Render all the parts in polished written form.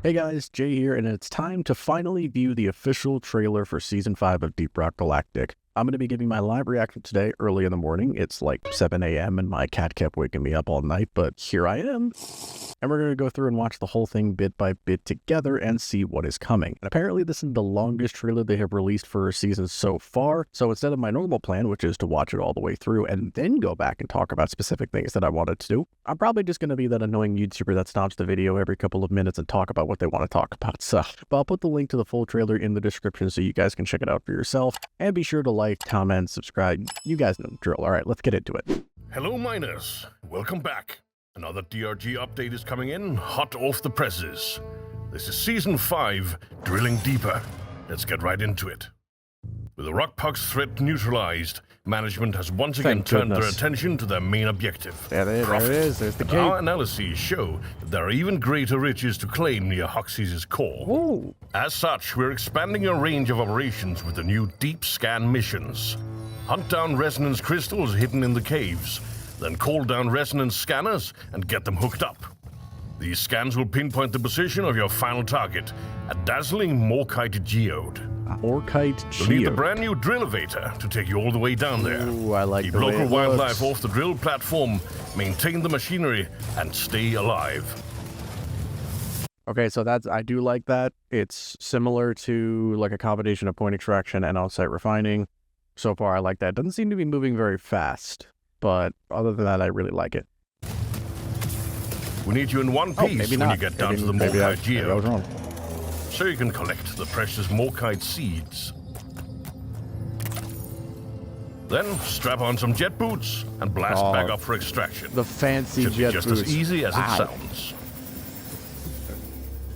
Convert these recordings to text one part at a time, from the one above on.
Hey guys, Jay here, and it's time to finally view the official trailer for Season 5 of DeepRockGalactic. I'm going to be giving my live reaction today early in the morning. It's like 7 a.m. and my cat kept waking me up all night, but here I am. And we're going to go through and watch the whole thing bit by bit together and see what is coming. And apparently this is the longest trailer they have released for a season so far. So instead of my normal plan, which is to watch it all the way through and then go back and talk about specific things that I wanted to do, I'm probably just going to be that annoying YouTuber that stops the video every couple of minutes and talk about what they want to talk about. So, but I'll put the link to the full trailer in the description so you guys can check it out for yourself. And be sure to like, comment, subscribe. You guys know the drill. All right, let's get into it. Hello miners, welcome back. Another DRG update is coming in, hot off the presses. This is Season 5, Drilling Deeper. Let's get right into it. With the Rockpuck's threat neutralized, management has once again turned their attention to their main objective. There it is, there's the And cape. our analyses show that there are even greater riches to claim near Hoxie's core. Ooh. As such, we're expanding our range of operations with the new deep scan missions. Hunt down resonance crystals hidden in the caves, then call down resonance scanners and get them hooked up. These scans will pinpoint the position of your final target, a dazzling Morkite geode. Morkite You'll need the geode. brand new drill elevator to take you all the way down there. Ooh, I like Keep the way local it wildlife looks. off the drill platform, maintain the machinery, and stay alive. Okay, so I do like that. It's similar to like a combination of point extraction and on-site refining. So far, I like that. It doesn't seem to be moving very fast, but other than that, I really like it. We need you in one piece maybe when not. you get down to the Maybe I Morkite maybe I was geode, wrong. so you can collect the precious Morkite seeds. Then strap on some jet boots and blast back up for extraction. The fancy Should be jet just boots. as easy as it Wow. sounds.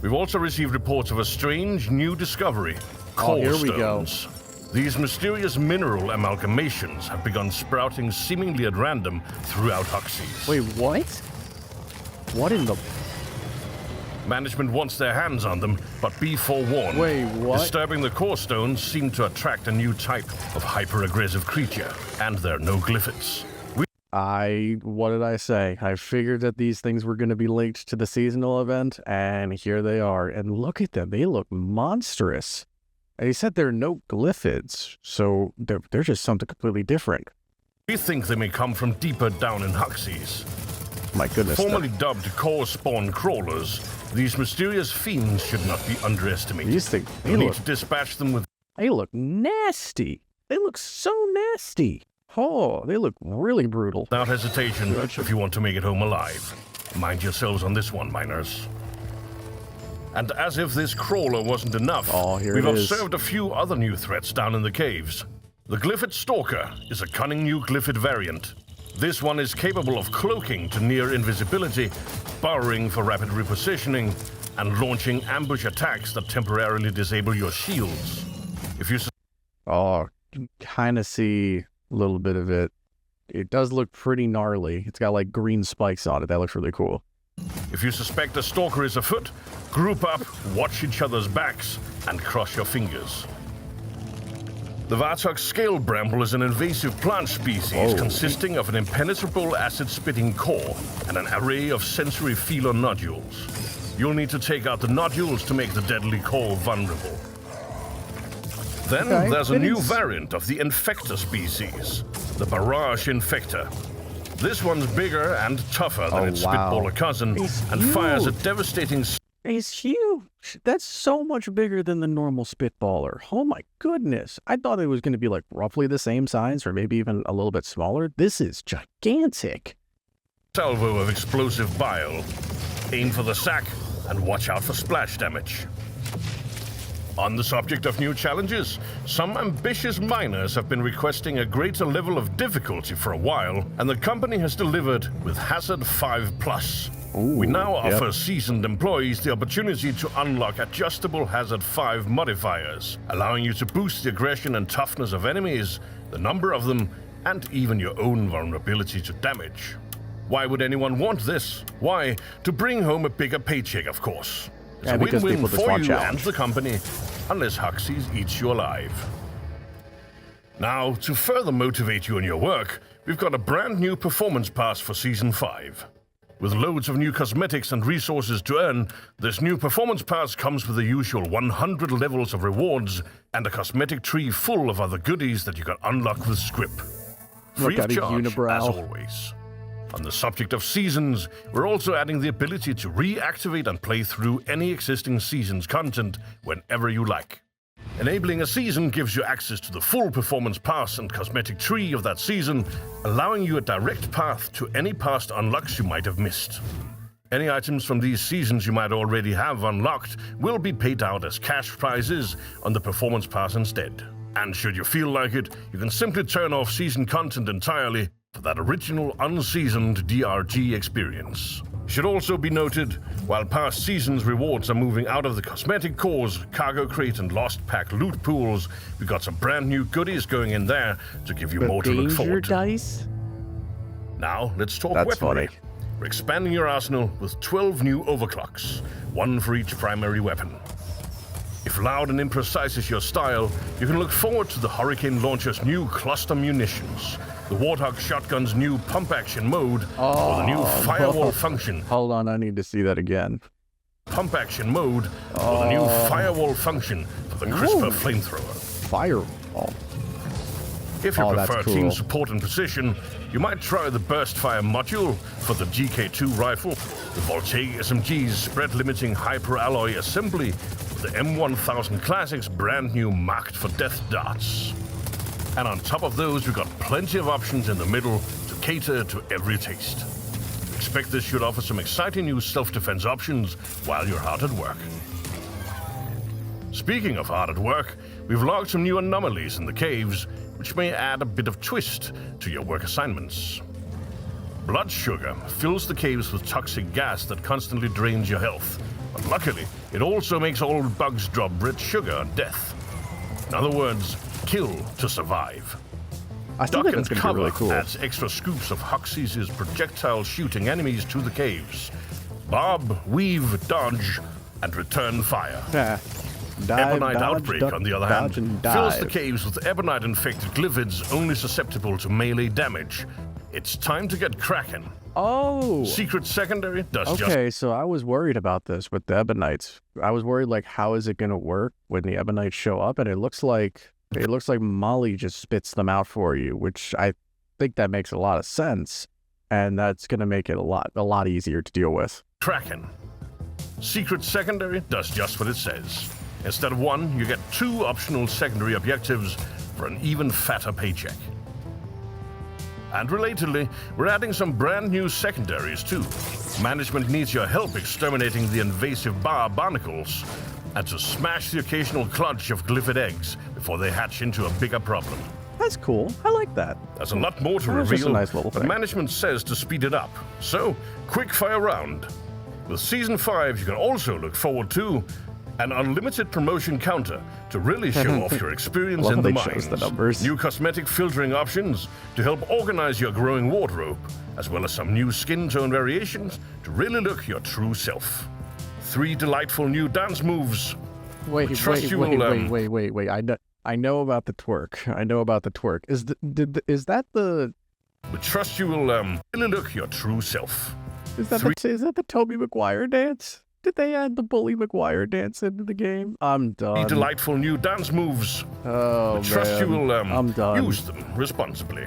We've also received reports of a strange new discovery, core here we go. stones. These mysterious mineral amalgamations have begun sprouting seemingly at random throughout Hoxie's. Wait, what? What in the... Management wants their hands on them, but be forewarned. Wait, what? Disturbing the core stones seem to attract a new type of hyper-aggressive creature, and they're no glyphids. What did I say? I figured that these things were going to be linked to the seasonal event, and here they are. And look at them. They look monstrous. And he said there are no glyphids, so they're just something completely different. We think they may come from deeper down in Hoxie's. My goodness. Formerly dubbed core spawn crawlers, these mysterious fiends should not be underestimated. These things, You need to dispatch them with they look nasty. They look so nasty. Oh, they look really brutal. without hesitation if you want to make it home alive. Mind yourselves on this one, miners. And as if this crawler wasn't enough, Here we've it is. observed a few other new threats down in the caves. The Glyphid Stalker is a cunning new Glyphid variant. This one is capable of cloaking to near invisibility, burrowing for rapid repositioning, and launching ambush attacks that temporarily disable your shields. If you Oh, you can kind of see a little bit of it. It does look pretty gnarly. It's got like green spikes on it. That looks really cool. If you suspect a stalker is afoot, group up, watch each other's backs, and cross your fingers. The Vartok scale bramble is an invasive plant species consisting of an impenetrable acid-spitting core and an array of sensory feeler nodules. You'll need to take out the nodules to make the deadly core vulnerable. Then there's a new variant of the Infector species, the Barrage Infector. This one's bigger and tougher than its spitballer cousin and fires a devastating... He's huge. That's so much bigger than the normal spitballer. Oh my goodness. I thought it was going to be like roughly the same size or maybe even a little bit smaller. This is gigantic. salvo of explosive bile. Aim for the sack and watch out for splash damage. On the subject of new challenges, some ambitious miners have been requesting a greater level of difficulty for a while, and the company has delivered with Hazard 5+. We now offer seasoned employees the opportunity to unlock adjustable Hazard 5 modifiers, allowing you to boost the aggression and toughness of enemies, the number of them, and even your own vulnerability to damage. Why would anyone want this? Why? To bring home a bigger paycheck, of course. It's a win-win for you and the company, unless Hoxie's eats you alive. Now, to further motivate you in your work, we've got a brand new performance pass for Season 5. With loads of new cosmetics and resources to earn, this new performance pass comes with the usual 100 levels of rewards and a cosmetic tree full of other goodies that you can unlock with script. Free of charge, as always. On the subject of seasons, we're also adding the ability to reactivate and play through any existing season's content whenever you like. Enabling a season gives you access to the full performance pass and cosmetic tree of that season, allowing you a direct path to any past unlocks you might have missed. Any items from these seasons you might already have unlocked will be paid out as cash prizes on the performance pass instead. And should you feel like it, you can simply turn off season content entirely for that original unseasoned DRG experience. Should also be noted, while past seasons' rewards are moving out of the cosmetic cores, cargo crate and lost pack loot pools, we got some brand new goodies going in there to give you more to look forward to. Dice? Now, let's talk That's weaponry. funny. We're expanding your arsenal with 12 new overclocks, one for each primary weapon. If loud and imprecise is your style, you can look forward to the Hurricane Launcher's new cluster munitions, the Warthog Shotgun's new pump-action mode, or the new firewall function. Hold on, I need to see that again. Pump-action mode, or the new firewall function for the crisper flamethrower. Firewall. If you prefer cool. team support and precision, you might try the burst fire module for the GK2 rifle, the Voltaic SMG's spread-limiting hyper-alloy assembly, the M1000 Classic's brand new marked for death darts. And on top of those, we've got plenty of options in the middle to cater to every taste. We expect this should offer some exciting new self-defense options while you're hard at work. Speaking of hard at work, we've logged some new anomalies in the caves, which may add a bit of twist to your work assignments. Blood sugar fills the caves with toxic gas that constantly drains your health. But luckily, it also makes all bugs drop red sugar at death. In other words, kill to survive. I still Duck think and that's gonna be cover really cool. adds extra scoops of Hoxie's projectile shooting enemies to the caves. Bob, weave, dodge, and return fire. Ebonite Outbreak, on the other hand, fills the caves with Ebonite-infected glyphids only susceptible to melee damage. It's time to get cracking. Oh! Secret Secondary does just... Okay, so I was worried about this with the Ebonites. I was worried, like, how is it going to work when the Ebonites show up? And it looks like Molly just spits them out for you, which I think that makes a lot of sense. And that's going to make it a lot easier to deal with. Cracking. Secret Secondary does just what it says. Instead of one, you get 2 optional secondary objectives for an even fatter paycheck. And relatedly, we're adding some brand new secondaries too. Management needs your help exterminating the invasive barnacles and to smash the occasional clutch of glyphid eggs before they hatch into a bigger problem. That's cool. I like that. There's a lot more to That's just reveal, a nice little but thing. management says to speed it up. So, quick fire round. With Season 5, you can also look forward to an unlimited promotion counter to really show off your experience Love in how the they chose mines. the numbers. New cosmetic filtering options to help organize your growing wardrobe, as well as some new skin tone variations to really look your true self. 3 delightful new dance moves. Wait. I know about the twerk. Is that the We trust you will really look your true self. is that the Tobey Maguire dance? Did they add the Bully Maguire dance into the game? I'm done. Delightful new dance moves. Oh, We trust man. you will I'm done. use them responsibly.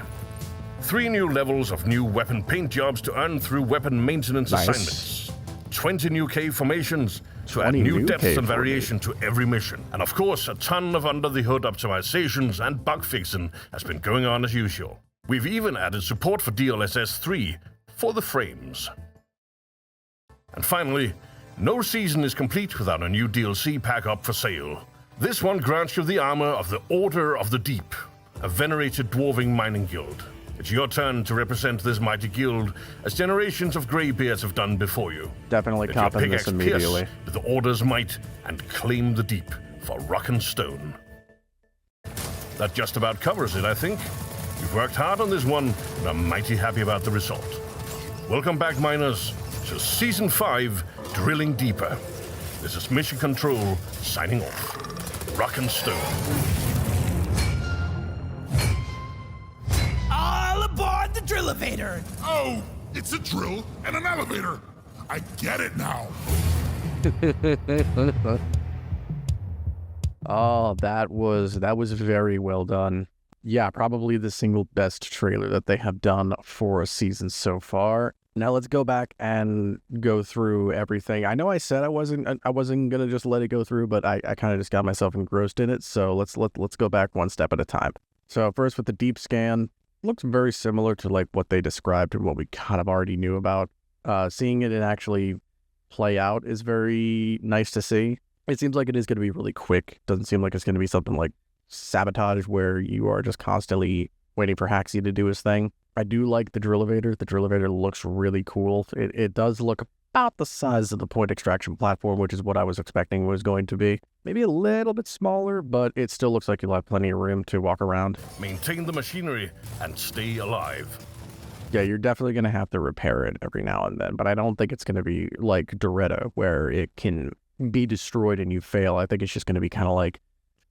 3 new levels of new weapon paint jobs to earn through weapon maintenance Nice. assignments. 20 new cave formations to add 20 new new depth cave and variation to every mission. And of course, a ton of under-the-hood optimizations and bug fixing has been going on as usual. We've even added support for DLSS 3 for the frames. And finally, no season is complete without a new DLC pack up for sale. This one grants you the armor of the Order of the Deep, a venerated dwarving mining guild. It's your turn to represent this mighty guild, as generations of greybeards have done before you. Definitely Let your copping this pickaxe immediately. pierce with the Order's might and claim the deep for rock and stone. That just about covers it, I think. You've worked hard on this one, and I'm mighty happy about the result. Welcome back, miners, to Season 5, Drilling Deeper. This is Mission Control, signing off. Rock and stone. All aboard the Drillivator! Oh, It's a drill and an elevator. I get it now. Oh, that was very well done. Yeah, probably the single best trailer that they have done for a season so far. Now let's go back and go through everything. I know I said I wasn't gonna just let it go through, but I kind of just got myself engrossed in it. So let's go back one step at a time. So first with the deep scan, looks very similar to like what they described and what we kind of already knew about. Seeing it and actually play out is very nice to see. It seems like it is going to be really quick. Doesn't seem like it's going to be something like Sabotage where you are just constantly waiting for Haxie to do his thing. I do like the drill elevator. The drill elevator looks really cool. It does look about the size of the point extraction platform, which is what I was expecting was going to be. Maybe a little bit smaller, but it still looks like you'll have plenty of room to walk around. Maintain the machinery and stay alive. Yeah, you're definitely going to have to repair it every now and then, but I don't think it's going to be like Doretta where it can be destroyed and you fail. I think it's just going to be kind of like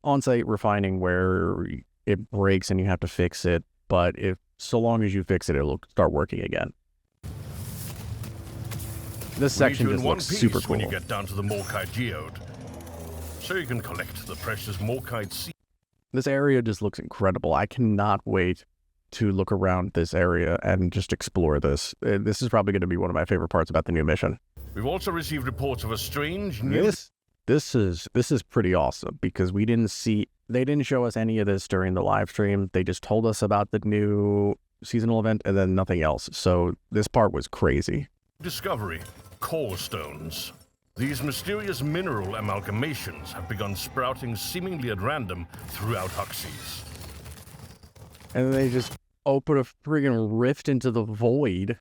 on-site refining where it breaks and you have to fix it, but so long as you fix it, it'll start working again. This section just looks super cool. When you get down to the Morkite geode, so you can collect the precious Morkite seed. This area just looks incredible. I cannot wait to look around this area and just explore this. This is probably going to be one of my favorite parts about the new mission. We've also received reports of a strange new... This is pretty awesome because they didn't show us any of this during the live stream. They just told us about the new seasonal event and then nothing else. So this part was crazy. Discovery, core stones. These mysterious mineral amalgamations have begun sprouting seemingly at random throughout Huxley's. And they just open a friggin' rift into the void.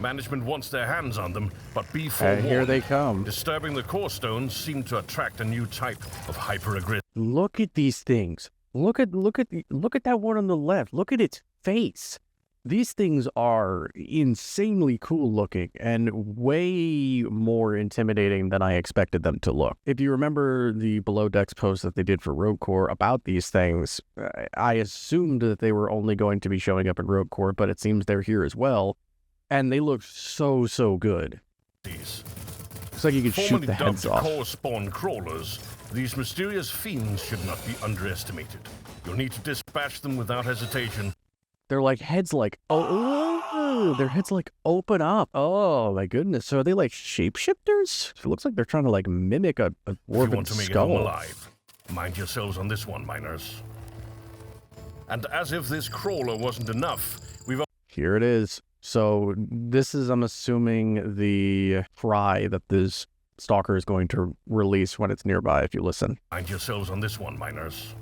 Management wants their hands on them, but be forewarned. And here they come. Disturbing the core stones seem to attract a new type of hyper-aggressive. Look at these things. Look at that one on the left. Look at its face. These things are insanely cool looking and way more intimidating than I expected them to look. If you remember the Below Decks post that they did for Rogue Core about these things, I assumed that they were only going to be showing up in Rogue Core, but it seems they're here as well. And they look so good. Looks like you could shoot the heads off. Core spawn crawlers, these mysterious fiends should not be underestimated. You'll need to dispatch them without hesitation. Their heads their heads open up. Oh my goodness. So are they like shapeshifters? It looks like they're trying to mimic a dwarven skull. If you want to make it home alive, mind yourselves on this one, miners. And as if this crawler wasn't enough, Here it is. So this is, I'm assuming, the cry that this stalker is going to release when it's nearby, if you listen. Mind yourselves on this one, miners.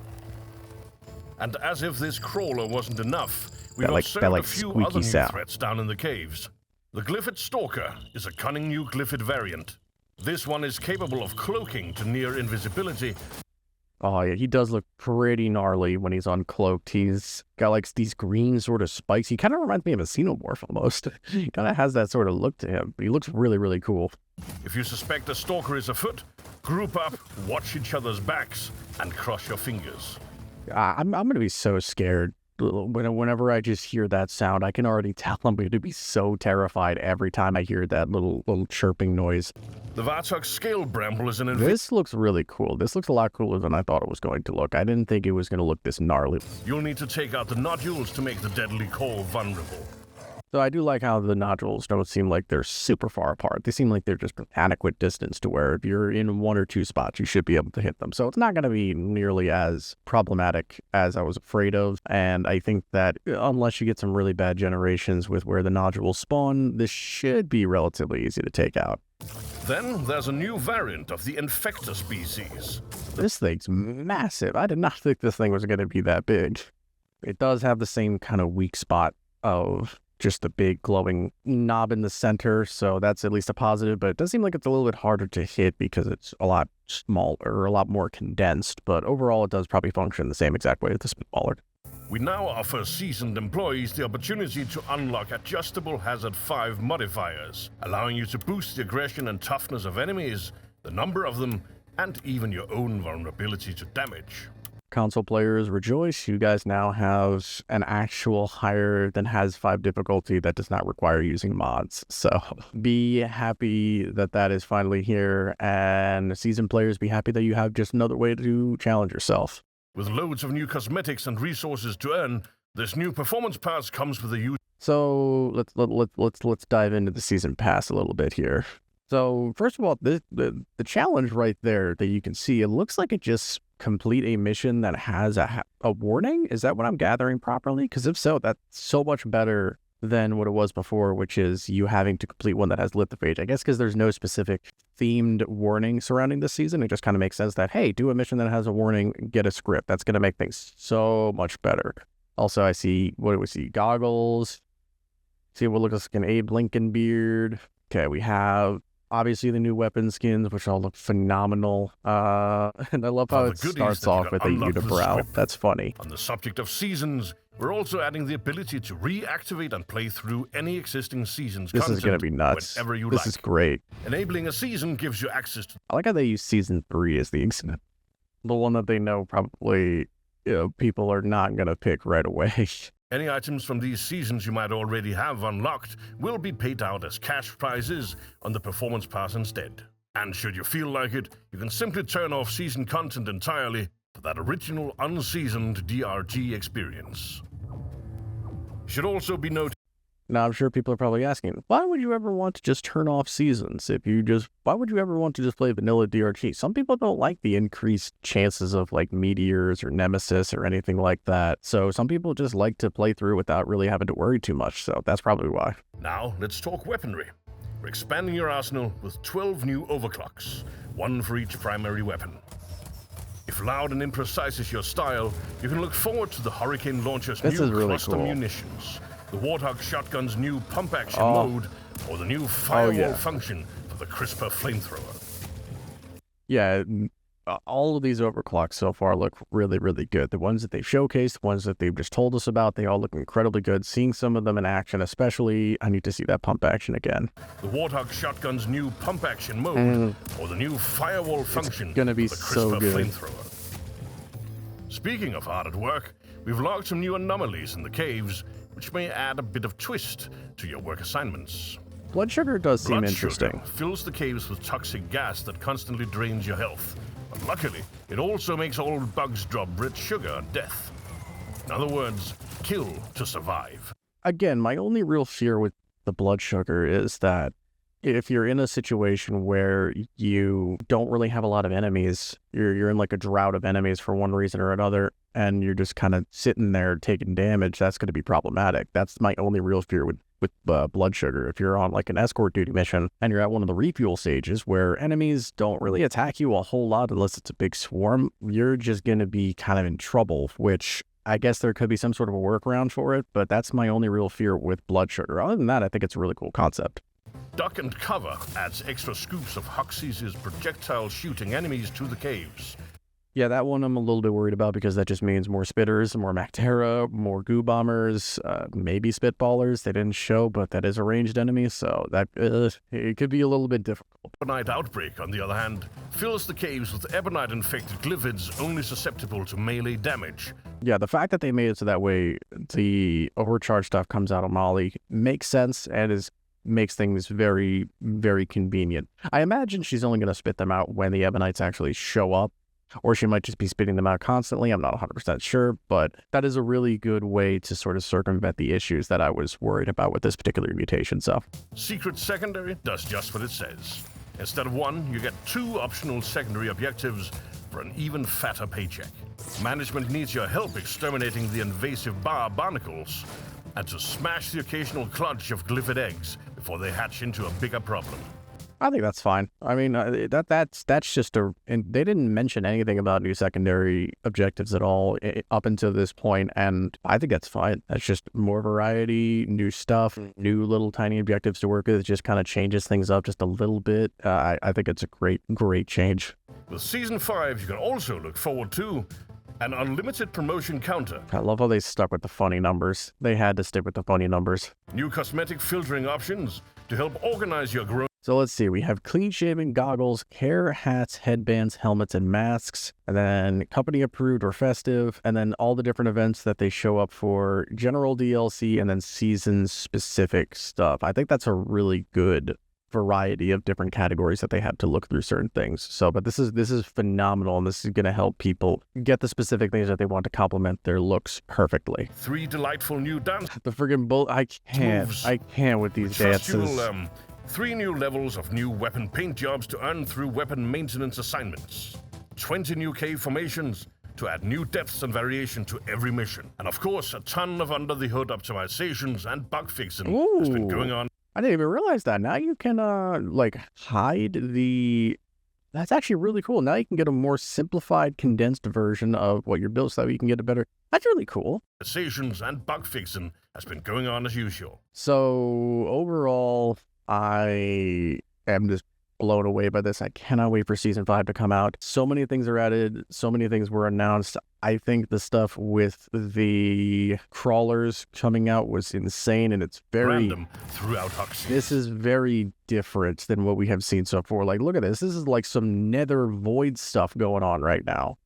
And as if this crawler wasn't enough, we've observed a few other new threats down in the caves. The Glyphid Stalker is a cunning new Glyphid variant. This one is capable of cloaking to near invisibility. Oh yeah, he does look pretty gnarly when he's uncloaked. He's got these green sort of spikes. He kind of reminds me of a xenomorph almost. He kind of has that sort of look to him, but he looks really cool. If you suspect a stalker is afoot, group up, watch each other's backs, and cross your fingers. I'm going to be so scared. Whenever I just hear that sound, I can already tell I'm going to be so terrified every time I hear that little chirping noise. The Vartok Scale Bramble is an... This looks really cool. This looks a lot cooler than I thought it was going to look. I didn't think it was going to look this gnarly. You'll need to take out the nodules to make the deadly core vulnerable. So I do like how the nodules don't seem like they're super far apart. They seem like they're just an adequate distance to where if you're in one or two spots, you should be able to hit them. So it's not going to be nearly as problematic as I was afraid of. And I think that unless you get some really bad generations with where the nodules spawn, this should be relatively easy to take out. Then there's a new variant of the Infector species. This thing's massive. I did not think this thing was going to be that big. It does have the same kind of weak spot of just a big glowing knob in the center, so that's at least a positive, but it does seem like it's a little bit harder to hit because it's a lot smaller, a lot more condensed, but overall it does probably function the same exact way as the smaller. We now offer seasoned employees the opportunity to unlock adjustable Hazard 5 modifiers, allowing you to boost the aggression and toughness of enemies, the number of them, and even your own vulnerability to damage. console players, rejoice. You guys now have an actual higher than has 5 difficulty that does not require using mods. So be happy that that is finally here, and seasoned players, be happy that you have just another way to challenge yourself. With loads of new cosmetics and resources to earn, this new performance pass comes with a huge... So let's dive into the season pass a little bit here. So first of all, the challenge right there that you can see, it looks like it just complete a mission that has a warning. Is that what I'm gathering properly? Because if so, that's so much better than what it was before, which is you having to complete one that has lithophage. I guess because there's no specific themed warning surrounding this season, it just kind of makes sense that, hey, do a mission that has a warning, get a script. That's going to make things so much better. Also, I see, what do we see? Goggles. See what looks like an Abe Lincoln beard. Okay, we have obviously the new weapon skins, which all look phenomenal. And I love how it starts off with a unibrow. That's funny. On the subject of seasons, we're also adding the ability to reactivate and play through any existing season's content. This is going to be nuts. Whenever you this like. Is great. Enabling a season gives you access to... I like how they use Season 3 as the example. The one that they know probably, people are not going to pick right away. Any items from these seasons you might already have unlocked will be paid out as cash prizes on the performance pass instead. And should you feel like it, you can simply turn off season content entirely for that original unseasoned DRG experience. Should also be noted... Now, I'm sure people are probably asking, why would you ever want to just turn off seasons? Why would you ever want to just play vanilla DRG? Some people don't like the increased chances of like meteors or nemesis or anything like that. So some people just like to play through without really having to worry too much. So that's probably why. Now, let's talk weaponry. We're expanding your arsenal with 12 new overclocks, 1 for each primary weapon. If loud and imprecise is your style, you can look forward to the Hurricane Launcher's new cluster munitions, the Warthog Shotgun's new pump-action mode, or the new firewall function for the crisper flamethrower. Yeah, all of these overclocks so far look really, really good. The ones that they've showcased, the ones that they've just told us about, they all look incredibly good. Seeing some of them in action, especially, I need to see that pump action again. The Warthog Shotgun's new pump-action mode, or the new firewall function for the crisper so good. flamethrower. Speaking of hard at work, we've logged some new anomalies in the caves, which may add a bit of twist to your work assignments. Blood sugar does seem Blood interesting. Sugar fills the caves with toxic gas that constantly drains your health. But luckily, it also makes all bugs drop red sugar at death. In other words, kill to survive. Again, my only real fear with the blood sugar is that if you're in a situation where you don't really have a lot of enemies, you're in like a drought of enemies for one reason or another, and you're just kind of sitting there taking damage, that's going to be problematic. That's my only real fear with blood sugar. If you're on like an escort duty mission and you're at one of the refuel stages where enemies don't really attack you a whole lot unless it's a big swarm, you're just going to be kind of in trouble, which I guess there could be some sort of a workaround for it, but that's my only real fear with blood sugar. Other than that, I think it's a really cool concept. Duck and Cover adds extra scoops of Huxley's projectile shooting enemies to the caves. Yeah, that one I'm a little bit worried about because that just means more spitters, more Mactera, more goo bombers, maybe spitballers. They didn't show, but that is a ranged enemy, so that it could be a little bit difficult. Ebonite Outbreak, on the other hand, fills the caves with ebonite-infected glyphids only susceptible to melee damage. Yeah, the fact that they made it so that way the overcharged stuff comes out on Molly makes sense and makes things very, very convenient. I imagine she's only going to spit them out when the ebonites actually show up, or she might just be spitting them out constantly. I'm not 100% sure, but that is a really good way to sort of circumvent the issues that I was worried about with this particular mutation. So, Secret Secondary does just what it says. Instead of 1, you get 2 optional secondary objectives for an even fatter paycheck. Management needs your help exterminating the invasive barnacles and to smash the occasional clutch of glyphid eggs before they hatch into a bigger problem. I think that's fine. I mean, that's just and they didn't mention anything about new secondary objectives at all up until this point, and I think that's fine. That's just more variety, new stuff, new little tiny objectives to work with. It just kind of changes things up just a little bit. I think it's a great change. With Season 5, you can also look forward to an unlimited promotion counter. I love how they stuck with the funny numbers. They had to stick with the funny numbers. New cosmetic filtering options to help organize your growth. So let's see, we have clean-shaven goggles, hair, hats, headbands, helmets, and masks, and then company-approved or festive, and then all the different events that they show up for, general DLC, and then season-specific stuff. I think that's a really good variety of different categories that they have to look through certain things. So, but this is phenomenal, and this is going to help people get the specific things that they want to complement their looks perfectly. 3 delightful new dance The friggin' I can't with these dances. 3 new levels of new weapon paint jobs to earn through weapon maintenance assignments. 20 new cave formations to add new depths and variation to every mission. And of course, a ton of under-the-hood optimizations and bug fixing has been going on. I didn't even realize that. Now you can, like, hide the... That's actually really cool. Now you can get a more simplified, condensed version of what your build, so that you can get a better... That's really cool. Optimizations and bug fixing has been going on as usual. So, overall, I am just blown away by this. I cannot wait for Season 5 to come out. So many things are added. So many things were announced. I think the stuff with the crawlers coming out was insane, and it's very... Random throughout Huxley. This is very different than what we have seen so far. Like, look at this. This is like some nether void stuff going on right now.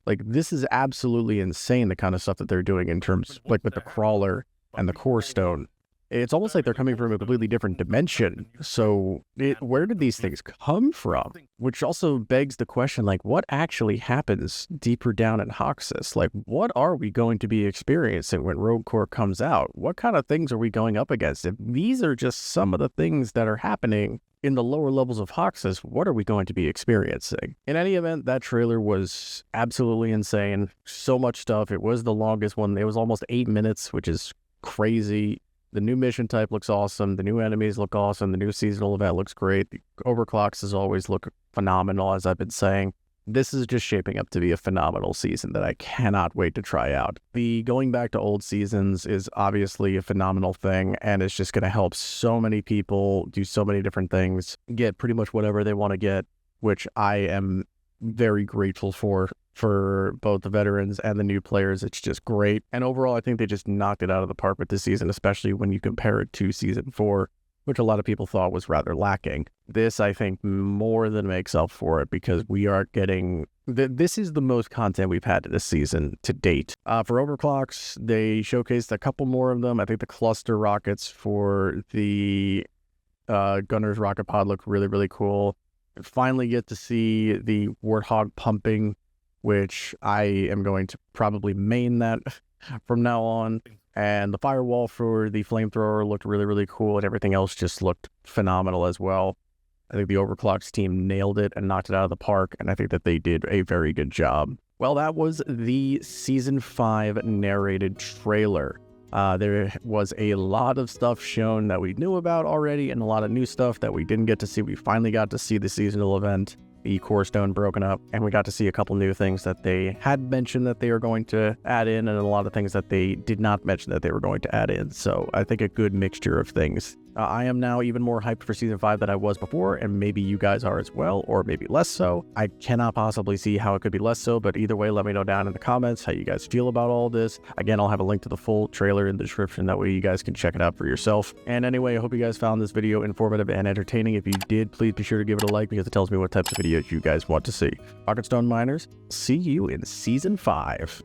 Like, this is absolutely insane, the kind of stuff that they're doing in terms, like, with the crawler and the core stone. It's almost like they're coming from a completely different dimension. So where did these things come from? Which also begs the question, like, what actually happens deeper down in Hoxus? Like, what are we going to be experiencing when Rogue Core comes out? What kind of things are we going up against? If these are just some of the things that are happening in the lower levels of Hoxus, what are we going to be experiencing? In any event, that trailer was absolutely insane. So much stuff. It was the longest one. It was almost 8 minutes, which is crazy. The new mission type looks awesome. The new enemies look awesome. The new seasonal event looks great. The overclocks as always look phenomenal, as I've been saying. This is just shaping up to be a phenomenal season that I cannot wait to try out. The going back to old seasons is obviously a phenomenal thing, and it's just going to help so many people do so many different things, get pretty much whatever they want to get, which I am very grateful for both the veterans and the new players. It's just great. And overall, I think they just knocked it out of the park with this season, especially when you compare it to Season 4, which a lot of people thought was rather lacking. This, I think, more than makes up for it, because we are getting... This is the most content we've had this season to date. For overclocks, they showcased a couple more of them. I think the cluster rockets for the Gunner's rocket pod look really, really cool. Finally get to see the Warthog pumping, which I am going to probably main that from now on. And the firewall for the flamethrower looked really, really cool, and everything else just looked phenomenal as well. I think the Overclocks team nailed it and knocked it out of the park, and I think that they did a very good job. Well, that was the Season 5 narrated trailer. There was a lot of stuff shown that we knew about already, and a lot of new stuff that we didn't get to see. We finally got to see the seasonal event, the core stone broken up, and we got to see a couple new things that they had mentioned that they are going to add in, and a lot of things that they did not mention that they were going to add in. So I think a good mixture of things. I am now even more hyped for Season 5 than I was before, and maybe you guys are as well, or maybe less so. I cannot possibly see how it could be less so, but either way, let me know down in the comments how you guys feel about all this. Again, I'll have a link to the full trailer in the description. That way you guys can check it out for yourself. And anyway, I hope you guys found this video informative and entertaining. If you did, please be sure to give it a like, because it tells me what types of videos you guys want to see. Rocketstone Miners, see you in Season 5.